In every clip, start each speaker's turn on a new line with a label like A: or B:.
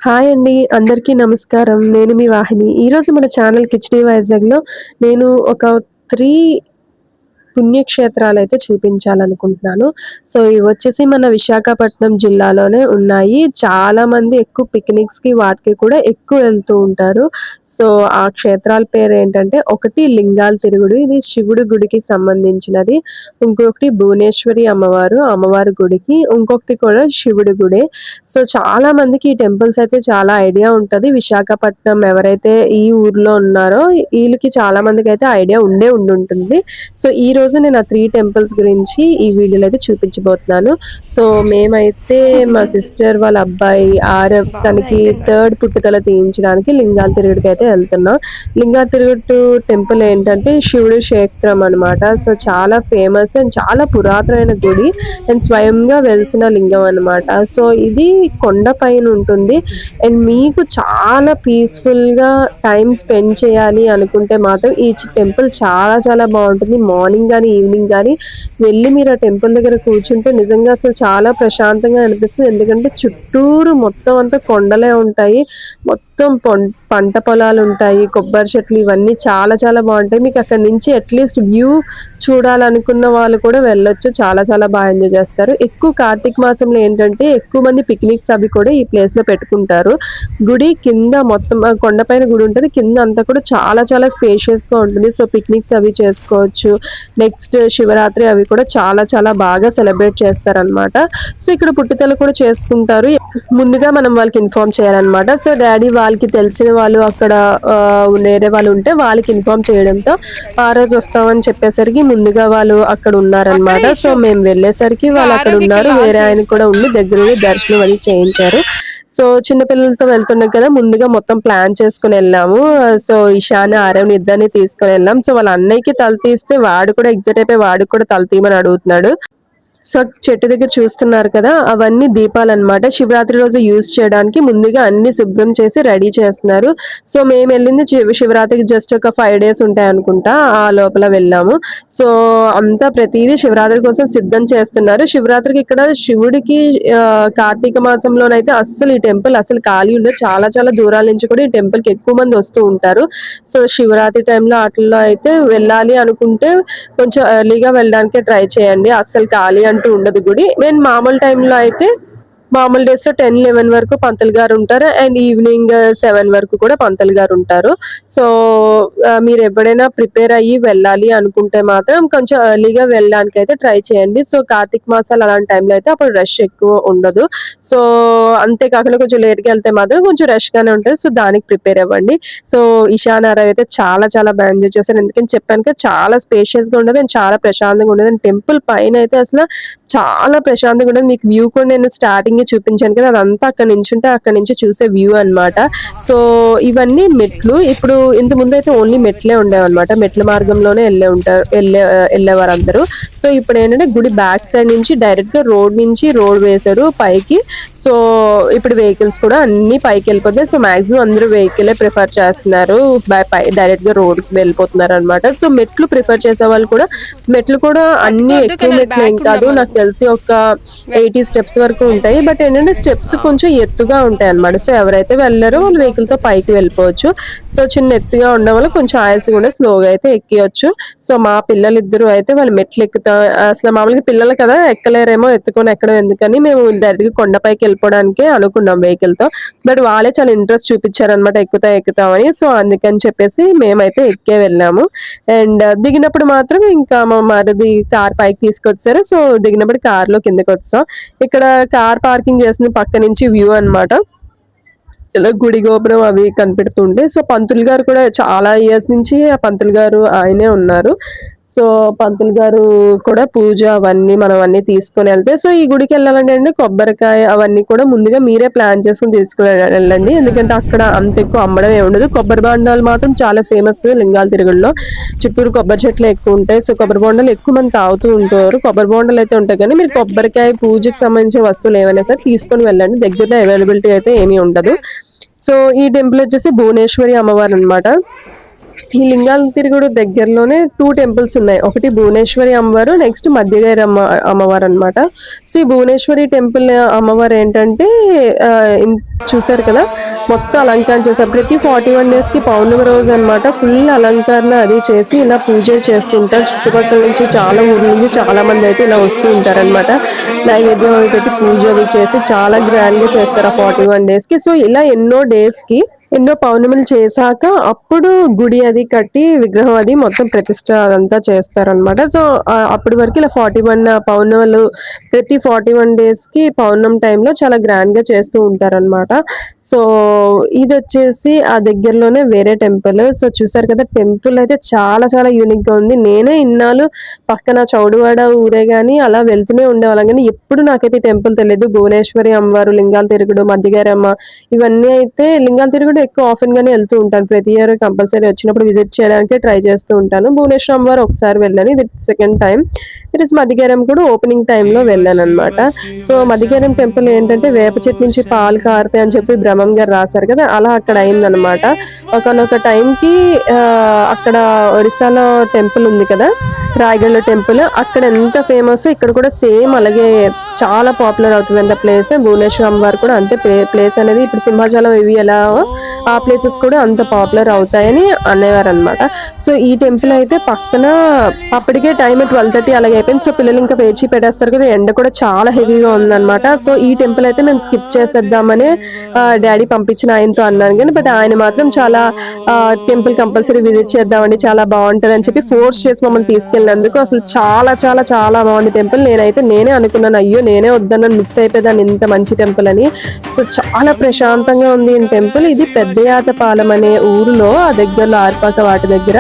A: Hi అండి. అందరికీ నమస్కారం. నేను మీ వాహిని. ఈరోజు మన ఛానల్ కిచెడీ వైజాగ్‌లో నేను ఒక 3 పుణ్యక్షేత్రాలైతే చూపించాలనుకుంటున్నాను. సో, ఇవొచ్చేసి మన విశాఖపట్నం జిల్లాలోనే ఉన్నాయి. చాలామంది ఎక్కువ పిక్నిక్స్‌కి వాటికి కూడా ఎక్కువ వెళ్తూ ఉంటారు. సో, ఆ క్షేత్రాల పేరేంటంటే ఒకటి లింగాల తిరుగుడు. ఇది శివుడి గుడికి సంబంధించినది. ఇంకొకటి భువనేశ్వరి అమ్మవారి గుడికి. ఇంకొకటి కూడా శివుడి గుడే. సో, చాలా మందికి ఈ టెంపుల్స్ అయితే చాలా ఐడియా ఉంటది. విశాఖపట్నం ఎవరైతే ఈ ఊర్లో ఉన్నారో ఈళ్ళకి చాలా మందికైతే ఐడియా ఉండుంటుంది. సో, ఈరోజు నేను ఆ 3 టెంపుల్స్ గురించి ఈ వీడియోలో అయితే చూపించబోతున్నాను. సో, మేమైతే మా సిస్టర్ వాళ్ళ అబ్బాయి
B: బాబు
A: తనకి
B: అయిపోయిందా?
A: థర్డ్ పుట్టుకల తీయించడానికి లింగాల తిరుగుడుకైతే వెళ్తున్నాం. లింగాల తిరుగుడు టెంపుల్ ఏంటంటే శివుడి క్షేత్రం అనమాట. సో, చాలా ఫేమస్ అండ్ చాలా పురాతనమైన గుడి అండ్ స్వయంగా వెలిసిన లింగం అనమాట. సో, ఇది కొండ పైన ఉంటుంది. అండ్ మీకు చాలా పీస్‌ఫుల్‌గా టైమ్ స్పెండ్ చేయాలి అనుకుంటే మాత్రం ఈ టెంపుల్ చాలా చాలా బావుంటుంది. మార్నింగ్ గాని, ఈవినింగ్ గాని వెళ్లి మీరు ఆ టెంపుల్ దగ్గర కూర్చుంటే నిజంగా అసలు చాలా ప్రశాంతంగా అనిపిస్తది. ఎందుకంటే చుట్టూరు మొత్తం అంతా కొండలే ఉంటాయి. మొత్తం పంట పొలాలుంటాయి. కొబ్బరి చెట్లు ఇవన్నీ చాలా చాలా బావుంటాయి. మీకు అక్కడి నుంచి అట్‌లీస్ట్ వ్యూ చూడాలనుకున్న వాళ్ళు కూడా వెళ్ళొచ్చు. చాలా చాలా ఎంజాయ్ చేస్తారు. ఎక్కువ కార్తీక మాసంలో ఏంటంటే ఎక్కువ మంది పిక్నిక్స్ అవి కూడా ఈ ప్లేస్‌లో పెట్టుకుంటారు. గుడి కింద మొత్తం కొండపైన గుడి ఉంటది. కింద అంతా కూడా చాలా చాలా స్పేషియస్‌గా ఉంటుంది. సో, పిక్నిక్స్ అవి చేసుకోవచ్చు. నెక్స్ట్ శివరాత్రి అవి కూడా చాలా చాలా బాగా సెలబ్రేట్ చేస్తారనమాట. సో, ఇక్కడ పుట్టుకలు కూడా చేసుకుంటారు. ముందుగా మనం వాళ్ళకి ఇన్ఫార్మ్ చేయాలనమాట. సో, డ్యాడీ వాళ్ళకి తెలిసిన వాళ్ళు అక్కడ వేరే వాళ్ళు ఉంటే వాళ్ళకి ఇన్ఫార్మ్ చేయడంతో ఆ రోజు వస్తామని చెప్పేసరికి ముందుగా వాళ్ళు అక్కడ ఉన్నారనమాట.
B: అక్కడే
A: సో,
B: ఇష్యూ.
A: మేము వెళ్ళేసరికి
B: ఇగో
A: వాళ్ళు అక్కడ
B: ఆరోగ్య ఇక్కడ
A: ఉన్నారు.
B: లాక్
A: వేరే ఆయన కూడా
B: చేస్తారు.
A: ఉండి దగ్గరుండి దర్శనం అది చేయించారు. సో, చిన్న పిల్లలతో వెళ్తున్నాం కదా! ముందుగా మొత్తం ప్లాన్ చేసుకొనెళ్ళాము. సో, ఇషాన్, ఆరవ్‌ని ఇద్దరిని తీసుకొనెళ్ళాం. సో, వాళ్ళ అన్నయ్యకి తల తీస్తే వాడు కూడా ఎక్సైట్ అయిపోయి వాడికి కూడా తల తీయమని అడుగుతున్నాడు. సో, చెట్టు దగ్గర చూస్తున్నారు కదా! అవన్నీ దీపాలనమాట. శివరాత్రి రోజు యూజ్ చేయడానికి ముందుగా అన్నీ శుభ్రం చేసి రెడీ చేస్తున్నారు. సో, మేమెళ్ళింది శివరాత్రికి జస్ట్ ఒక 5 డేస్ ఉంటాయనుకుంటా. ఆ లోపల వెళ్ళాము. సో, అంతా ప్రతీదీ శివరాత్రి కోసం సిద్ధం చేస్తున్నారు. శివరాత్రికి ఇక్కడ శివుడికి కార్తీక మాసంలోనైతే అస్సలు ఈ టెంపుల్ అసలు ఖాళీ ఉండదు. చాలా చాలా దూరాల నుంచి కూడా ఈ టెంపుల్‌కి ఎక్కువ మంది వస్తూ ఉంటారు. సో, శివరాత్రి టైంలో ఆటిల్లో అయితే వెళ్ళాలి అనుకుంటే కొంచెం ఎర్లీగా వెళ్ళడానికే ట్రై చేయండి. అస్సలు ఖాళీ అంటూ ఉండదు గుడి. నేను మామూలు టైంలో అయితే మామూలు డేస్‌లో 10, 11 వరకు పంతులు గారుంటారు. అండ్ ఈవినింగ్ 7 వరకు కూడా పంతులు గారుంటారు. సో, మీరెప్పుడైనా ప్రిపేర్ అయ్యి వెళ్ళాలి అనుకుంటే మాత్రం కొంచెం ఎర్లీగా వెళ్ళడానికైతే ట్రై చేయండి. సో, కార్తీక మాసాలు అలాంటి టైంలో అయితే అప్పుడు రష్ ఎక్కువ ఉండదు. సో, అంతే కాకుండా కొంచెం లేట్‌గా ఎళ్తే మాత్రం కొంచెం రష్‌గానే ఉంటది. సో, దానికి ప్రిపేర్ అవ్వండి. సో, ఇషాన్, ఆరవ్ అయితే చాలా చాలా ఎంజాయ్ చేశారు. ఎందుకని చెప్పాను కదా! చాలా స్పేషియస్‌గా ఉండదు అండ్ చాలా ప్రశాంతంగా ఉండదు. అండ్ టెంపుల్ పైనైతే అసల చాలా ప్రశాంతంగా ఉండదు. మీకు వ్యూ కూడా నేను స్టార్టింగే చూపించాను కదా! అదంతా అక్కడి నించుంటే అక్కడి నుంచి చూసే వ్యూ అనమాట. సో, ఇవన్నీ మెట్లు. ఇప్పుడు ఇంతకుముందయితే ఓన్లీ మెట్లే ఉండేవన్నమాట. మెట్ల మార్గంలోనే ఎళ్ళేవారందరూ. సో, ఇప్పుడేంటంటే గుడి బ్యాక్ సైడ్ నుంచి డైరెక్ట్‌గా రోడ్ వేశారు పైకి. సో, ఇప్పుడు వెహికల్స్ కూడా అన్నీ పైకెళ్ళిపోతాయి. సో, మాక్సిమం అందరూ వెహికలే ప్రిఫర్ చేస్తున్నారు. డైరెక్ట్‌గా రోడ్‌కి వెళ్ళిపోతున్నారనమాట. సో, మెట్లు ప్రిఫర్ చేసేవాళ్ళు కూడా మెట్లు కూడా అన్నీ
B: పట్టుకోవద్దు
A: ఎక్కువ
B: కానీ ఆడ
A: మెట్లేం
B: బ్యాక్ ఉందా
A: కాదు. నాకు
B: మనకు?
A: తెలిసి ఒక 80 స్టెప్స్ వరకు ఉంటాయి. బట్ ఏంటంటే స్టెప్స్ కొంచెం ఎత్తుగా ఉంటాయన్నమాట. సో, ఎవరైతే వెళ్లారో వాళ్ళు వెహికల్‌తో పైకి వెళ్ళిపోవచ్చు. సో, చిన్న ఎత్తుగా ఉండడం వల్ల కొంచెం ఆయాసంగా ఉండే స్లోగా అయితే ఎక్కేయొచ్చు. సో, మా పిల్లలిద్దరూ అయితే వాళ్ళు మెట్లెక్కుతా అసలు మామూలుగా పిల్లలు కదా! ఎక్కలేరేమో ఎత్తుకొని ఎక్కడం ఎందుకని మేము డైరెక్ట్‌గా కొండపైకి వెళ్ళిపోవడానికే అనుకున్నాం వెహికల్‌తో. బట్ వాళ్ళే చాలా ఇంట్రెస్ట్ చూపిచ్చారన్నమాట ఎక్కుతామని. సో, అందుకని చెప్పేసి మేమైతే ఎక్కే వెళ్ళాము. అండ్ దిగినప్పుడు మాత్రం ఇంకా మా మరిది కార్ పైకి తీసుకొచ్చారు. సో, దిగినప్పుడు కార్‌లో కిందకొచ్చేసాం. ఇక్కడ కార్ పార్కింగ్ చేసిన పక్క నుంచి వ్యూ అనమాట. ఇలా గుడి గోపురం అవి కనిపెడుతుంటే సో, పంతులు గారు కూడా చాలా ఇయర్స్ నుంచి ఆ పంతులు గారు ఆయనే ఉన్నారు. సో, పంతులు గారు కూడా పూజ అవన్నీ మనం అన్నీ తీసుకొనెళ్తే సో, ఈ గుడికెళ్ళాలంటే అండి కొబ్బరికాయ అవన్నీ కూడా ముందుగా మీరే ప్లాన్ చేసుకొని తీసుకొని వెళ్ళండి. ఎందుకంటే అక్కడ అంత ఎక్కువ అమ్మడం ఏమి ఉండదు. కొబ్బరి బొండాలు మాత్రం చాలా ఫేమస్ లింగాల తిరుగుడులో. చుట్టూరు కొబ్బరి చెట్లే ఎక్కువుంటాయి. సో, కొబ్బరి బొండాలు ఎక్కువ మంది తాగుతూ ఉంటారు. కొబ్బరి బొండాలయితే ఉంటాయి కానీ మీరు కొబ్బరికాయ పూజకి సంబంధించిన వస్తువులు ఏవైనా సరే తీసుకొని వెళ్ళండి. దగ్గరలో అవైలబిలిటీ అయితే ఏమీ ఉండదు. సో, ఈ టెంపుల్ వచ్చేసి భువనేశ్వరి అమ్మవారనమాట. ఈ లింగాల తిరుగుడు దగ్గరలోనే 2 టెంపుల్స్ ఉన్నాయి. ఒకటి భువనేశ్వరి అమ్మవారు, నెక్స్ట్ మధ్యగైరి అమ్మవారు అన్నమాట. సో ఈ భువనేశ్వరి టెంపుల్ అమ్మవారు ఏంటంటే చూసారు కదా, మొత్తం అలంకారం చేశారు. ప్రతి 41 days కి పౌర్ణమి రోజు అన్నమాట ఫుల్ అలంకరణ అది చేసి ఇలా పూజ చేస్తుంటారు. చుట్టుపక్కల నుంచి చాలా ఊర్ల నుంచి చాలా మంది అయితే ఇలా వస్తూ ఉంటారన్నమాట. నైవేద్యం అవి పెట్టి పూజ అవి చేసి చాలా గ్రాండ్ గా చేస్తారు ఆ 41 days కి. సో ఇలా ఎన్నో డేస్ కి ఎన్నో పౌర్ణములు చేశాక అప్పుడు గుడి అది కట్టి విగ్రహం అది మొత్తం ప్రతిష్ట అదంతా చేస్తారనమాట. సో అప్పటి వరకు ఇలా 41 పౌర్ణములు ప్రతి 41 days కి పౌర్ణమి టైంలో చాలా గ్రాండ్ గా చేస్తూ ఉంటారనమాట. సో ఇది వచ్చేసి ఆ దగ్గరలోనే వేరే టెంపుల్. సో చూసారు కదా, టెంపుల్ అయితే చాలా చాలా యూనిక్ గా ఉంది. నేనే ఇన్నాళ్ళు పక్కన చౌడువాడ ఊరే గాని అలా వెళ్తూనే ఉండేవాళ్ళం, కానీ ఎప్పుడు నాకైతే టెంపుల్ తెలియదు. భువనేశ్వరి అమ్మవారు, లింగాల తిరుగుడు, మధ్యగారి అమ్మ, ఇవన్నీ అయితే లింగాల తిరుగుడు ఎక్కువ ఆఫెన్ గానే వెళ్తూ ఉంటాను. ప్రతి ఇయర్ కంపల్సరీ వచ్చినప్పుడు విజిట్ చేయడానికి ట్రై చేస్తూ ఉంటాను. భువనేశ్వరం అమ్మవారు ఒకసారి వెళ్ళాను, ఇది సెకండ్ టైం. ఇట్ ఇస్ మధ్యగారం కూడా ఓపెనింగ్ టైంలో వెళ్ళాను అనమాట. సో మధ్యగారం టెంపుల్ ఏంటంటే వేప చెట్టు నుంచి పాలు కారుతాయి అని చెప్పి బ్రహ్మం గారు రాశారు కదా, అలా అక్కడ అయిందనమాట. ఒకనొక టైంకి అక్కడ ఒరిస్సాలో టెంపుల్ ఉంది కదా, రాయగఢలో టెంపుల్, అక్కడ ఎంత ఫేమస్ ఇక్కడ కూడా సేమ్ అలాగే చాలా పాపులర్ అవుతుందంట ప్లేస్. భువనేశ్వరం అమ్మవారు కూడా అంతే ప్లేస్ అనేది ఇప్పుడు సింహాచలం ఇవి ఎలా ఆ ప్లేసెస్ కూడా అంత పాపులర్ అవుతాయని అనేవారు అనమాట. సో ఈ టెంపుల్ అయితే పక్కన అప్పటికే టైం 12:30 అలాగే అయిపోయింది. సో పిల్లలు ఇంకా పేచి పెట్టేస్తారు కదా, ఎండ కూడా చాలా హెవీగా ఉందన్నమాట. సో ఈ టెంపుల్ అయితే మేము స్కిప్ చేసేద్దామని డాడీ పంపించిన ఆయనతో అన్నాను, కానీ బట్ ఆయన మాత్రం చాలా టెంపుల్ కంపల్సరీ విజిట్ చేద్దామండి, చాలా బాగుంటుంది అని చెప్పి ఫోర్స్ చేసి మమ్మల్ని తీసుకెళ్ళినందుకు. అసలు చాలా చాలా చాలా బాగుంది టెంపుల్. నేనే అనుకున్నాను, అయ్యో నేనే వద్దన్నాను, మిస్ అయిపోయాను ఇంత మంచి టెంపుల్ అని. సో చాలా ప్రశాంతంగా ఉంది ఈ టెంపుల్. ఇది పెద్దయాతపాలెం అనే ఊరిలో ఆ దగ్గరలో ఆర్పాక వాటి దగ్గర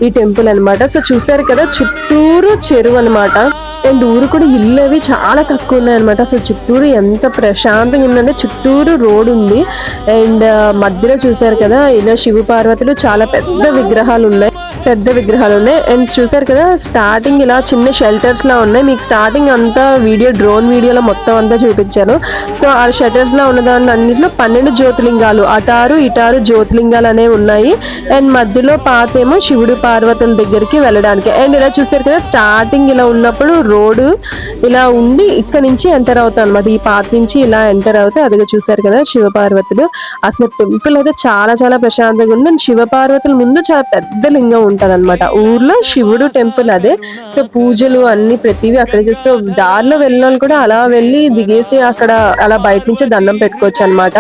A: ఈ టెంపుల్ అనమాట. సో చూసారు కదా, చుట్టూరు చెరువు అనమాట. అండ్ ఊరు కూడా ఇల్లు అవి చాలా తక్కువ ఉన్నాయి అనమాట. అసలు చుట్టూరు ఎంత ప్రశాంతంగా ఉందంటే చుట్టూరు రోడ్ ఉంది. అండ్ మధ్యలో చూసారు కదా ఇలా శివ పార్వతులు చాలా పెద్ద విగ్రహాలు ఉన్నాయి. అండ్ చూసారు కదా, స్టార్టింగ్ ఇలా చిన్న షెల్టర్స్ లా ఉన్నాయి. మీకు స్టార్టింగ్ అంతా డ్రోన్ వీడియోలో మొత్తం అంతా చూపించాను. సో ఆ షెల్టర్స్ లా ఉన్న దాని అన్నింటిలో 12 జ్యోతిలింగాలు, అటారు ఇటారు జ్యోతిలింగాలు అనేవి ఉన్నాయి. అండ్ మధ్యలో పాతేమో శివుడు పార్వతుల దగ్గరికి వెళ్ళడానికి. అండ్ ఇలా చూసారు కదా, స్టార్టింగ్ ఇలా ఉన్నప్పుడు రోడ్డు ఇలా ఉండి ఇక్కడ నుంచి ఎంటర్ అవుతాం అనమాట. ఈ పాత నుంచి ఇలా ఎంటర్ అవుతే అదిగా చూసారు కదా శివ పార్వతులు. అసలు టెంపుల్ అయితే చాలా చాలా ప్రశాంతంగా ఉంది. అండ్ శివ పార్వతుల ముందు చాలా పెద్ద లింగం ఉంటది అనమాట. ఊర్లో శివుడు టెంపుల్ అదే. సో పూజలు అన్ని ప్రతివి అక్కడ చేస్తే దారిలో వెళ్ళిన కూడా అలా వెళ్ళి దిగేసి అక్కడ అలా బయట నుంచి దండం పెట్టుకోవచ్చు అనమాట.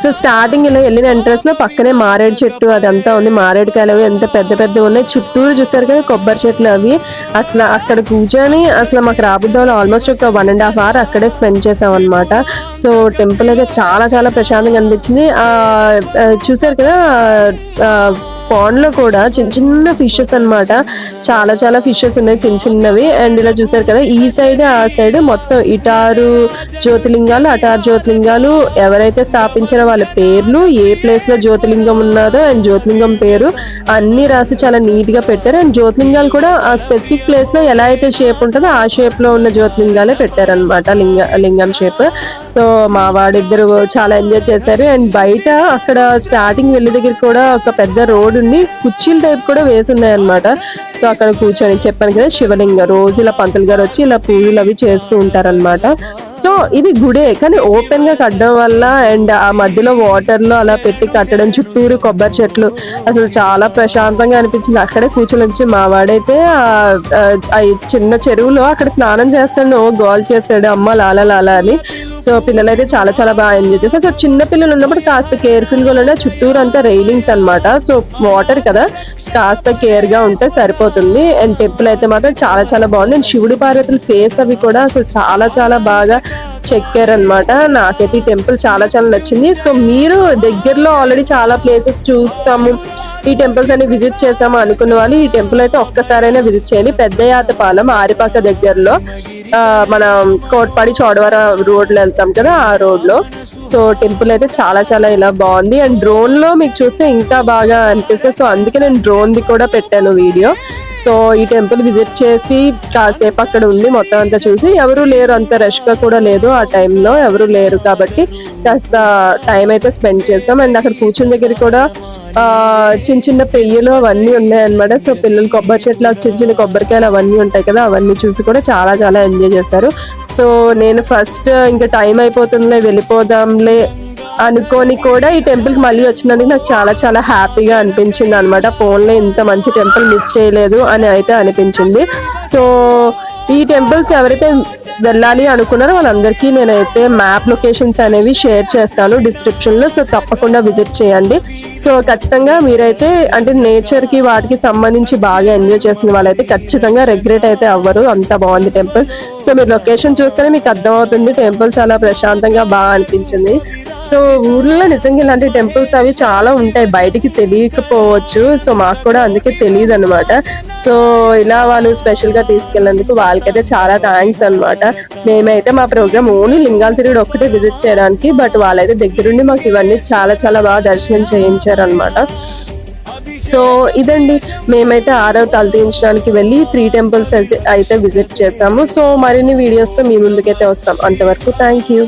A: సో స్టార్టింగ్ ఇలా వెళ్ళిన ఎంట్రన్స్ లో పక్కనే మారేడు చెట్టు అదంతా ఉంది. మారేడుకాయలు అవి ఎంత పెద్ద పెద్ద ఉన్నాయి. చుట్టూరు చూసారు కదా కొబ్బరి చెట్లు అవి. అసలు అక్కడ కూర్చొని అసలు మాకు రాబుద్దాం ఆల్మోస్ట్ ఒక 1.5 hour అక్కడే స్పెండ్ చేసాం అనమాట. సో టెంపుల్ అయితే చాలా చాలా ప్రశాంతంగా అనిపించింది. చూసారు కదా పాండ్ లో కూడా చిన్న చిన్న ఫిషెస్ అన్నమాట. చాలా చాలా ఫిషెస్ ఉన్నాయి చిన్న చిన్నవి. అండ్ ఇలా చూసారు కదా ఈ సైడ్ ఆ సైడ్ మొత్తం ఇటారు జ్యోతిలింగాలు అటారు జ్యోతిలింగాలు ఎవరైతే స్థాపించారో వాళ్ళ పేర్లు, ఏ ప్లేస్ లో జ్యోతిలింగం ఉన్నదో అండ్ జ్యోతిలింగం పేరు అన్ని రాసి చాలా నీట్ గా పెట్టారు. అండ్ జ్యోతిలింగాలు కూడా ఆ స్పెసిఫిక్ ప్లేస్ లో ఎలా అయితే షేప్ ఉంటుందో ఆ షేప్ లో ఉన్న జ్యోతిలింగాలే పెట్టారనమాట, లింగం షేప్. సో మా వాడిద్దరు చాలా ఎంజాయ్ చేశారు. అండ్ బయట అక్కడ స్టార్టింగ్ వెళ్ళే దగ్గర కూడా ఒక పెద్ద రోడ్ ఉండి కుర్చీల టైప్ కూడా వేసి ఉన్నాయి అనమాట. సో అక్కడ కూర్చొని చెప్పాను కదా శివలింగం రోజు ఇలా పంతులు గారు వచ్చి ఇలా పూజలు అవి చేస్తూ ఉంటారనమాట. సో ఇది గుడే కానీ ఓపెన్ గా కట్టడం వల్ల అండ్ ఆ మధ్యలో వాటర్ లో అలా పెట్టి కట్టడం, చుట్టూరు కొబ్బరి చెట్లు, అసలు చాలా ప్రశాంతంగా అనిపించింది. అక్కడే కూర్చొని మా వాడైతే ఆ చిన్న చెరువులో అక్కడ స్నానం చేస్తాను గోల్ చేశాడు, అమ్మ లాలా లాలా అని. సో పిల్లలైతే చాలా చాలా బాగా ఎంజాయ్ చేస్తారు. సో చిన్న పిల్లలు ఉన్నప్పుడు కాస్త కేర్ఫుల్ గా ఉండే, చుట్టూరు అంతా రైలింగ్స్ అనమాట. సో వాటర్ కదా కాస్త కేర్ గా ఉంటే సరిపోతుంది. అండ్ టెంపుల్ అయితే మాత్రం చాలా చాలా బాగుంది. అండ్ శివుడు పార్వతుల ఫేస్ అవి కూడా అసలు చాలా చాలా బాగా చెక్కారనమాట. నాకైతే ఈ టెంపుల్ చాలా చాలా నచ్చింది. సో మీరు దగ్గరలో ఆల్రెడీ చాలా ప్లేసెస్ చూస్తాము, ఈ టెంపుల్స్ అన్ని విజిట్ చేసాము అనుకున్న వాళ్ళు ఈ టెంపుల్ అయితే ఒక్కసారైనా విజిట్ చేయండి. పెద్దయాతపాలెం ఆరిపాక దగ్గరలో మనం కోట్పాడి చౌడవరం రోడ్ లో వెళ్తాం కదా ఆ రోడ్ లో. సో టెంపుల్ అయితే చాలా చాలా ఇలా బాగుంది. అండ్ డ్రోన్ లో మీకు చూస్తే ఇంకా బాగా అనిపిస్తుంది. చెప్పేసి. సో అందుకే నేను డ్రోన్ది కూడా పెట్టాను వీడియో. సో ఈ టెంపుల్ విజిట్ చేసి కాసేపు అక్కడ ఉండి మొత్తం అంతా చూసి, ఎవరు లేరు, అంత రష్గా కూడా లేదు ఆ టైంలో, ఎవరు లేరు కాబట్టి కాస్త టైం అయితే స్పెండ్ చేసాం. అండ్ అక్కడ కూర్చుని దగ్గర కూడా చిన్న చిన్న పెయ్యలు అవన్నీ ఉన్నాయన్నమాట. సో పిల్లలు కొబ్బరి చెట్లు, చిన్న చిన్న కొబ్బరికాయలు అవన్నీ ఉంటాయి కదా, అవన్నీ చూసి కూడా చాలా చాలా ఎంజాయ్ చేశారు. సో నేను ఫస్ట్ ఇంకా టైం అయిపోతుందిలే వెళ్ళిపోదాంలే అనుకోని కూడా ఈ టెంపుల్కి మళ్ళీ వచ్చినందుకు నాకు చాలా చాలా హ్యాపీగా అనిపించింది అనమాట. ఫోన్లో ఇంత మంచి టెంపుల్ మిస్ చేయలేదు అని అయితే అనిపించింది. సో ఈ టెంపుల్స్ ఎవరైతే వెళ్ళాలి అనుకున్నారో వాళ్ళందరికీ నేనైతే మ్యాప్ లొకేషన్స్ అనేవి షేర్ చేస్తాను డిస్క్రిప్షన్లో. సో తప్పకుండా విజిట్ చేయండి. సో ఖచ్చితంగా మీరైతే అంటే నేచర్కి వాటికి సంబంధించి బాగా ఎంజాయ్ చేసిన వాళ్ళైతే ఖచ్చితంగా రిగ్రెట్ అయితే అవ్వరు, అంత బాగుంది టెంపుల్. సో మీరు లొకేషన్ చూస్తేనే మీకు అర్థమవుతుంది, టెంపుల్ చాలా ప్రశాంతంగా బాగా అనిపించింది. సో ఊర్లో నిజంగా ఇలాంటి టెంపుల్స్ అవి చాలా ఉంటాయి, బయటికి తెలియకపోవచ్చు. సో మాకు కూడా అందుకే తెలియదు అనమాట. సో ఇలా వాళ్ళు స్పెషల్గా తీసుకెళ్ళినందుకు వాళ్ళకైతే చాలా థ్యాంక్స్ అనమాట. మేమైతే మా ప్రోగ్రామ్ ఓన్లీ లింగాల తిరుగుడు ఒక్కటే విజిట్ చేయడానికి, బట్ వాళ్ళైతే దగ్గరుండి మాకు ఇవన్నీ చాలా చాలా బాగా దర్శనం చేయించారు అనమాట. సో ఇదండి, మేమైతే 6వ తల తీయించడానికి వెళ్ళి 3 టెంపుల్స్ అయితే విజిట్ చేసాము. సో మరిన్ని వీడియోస్తో మీ ముందుకైతే వస్తాం. అంతవరకు థ్యాంక్ యూ.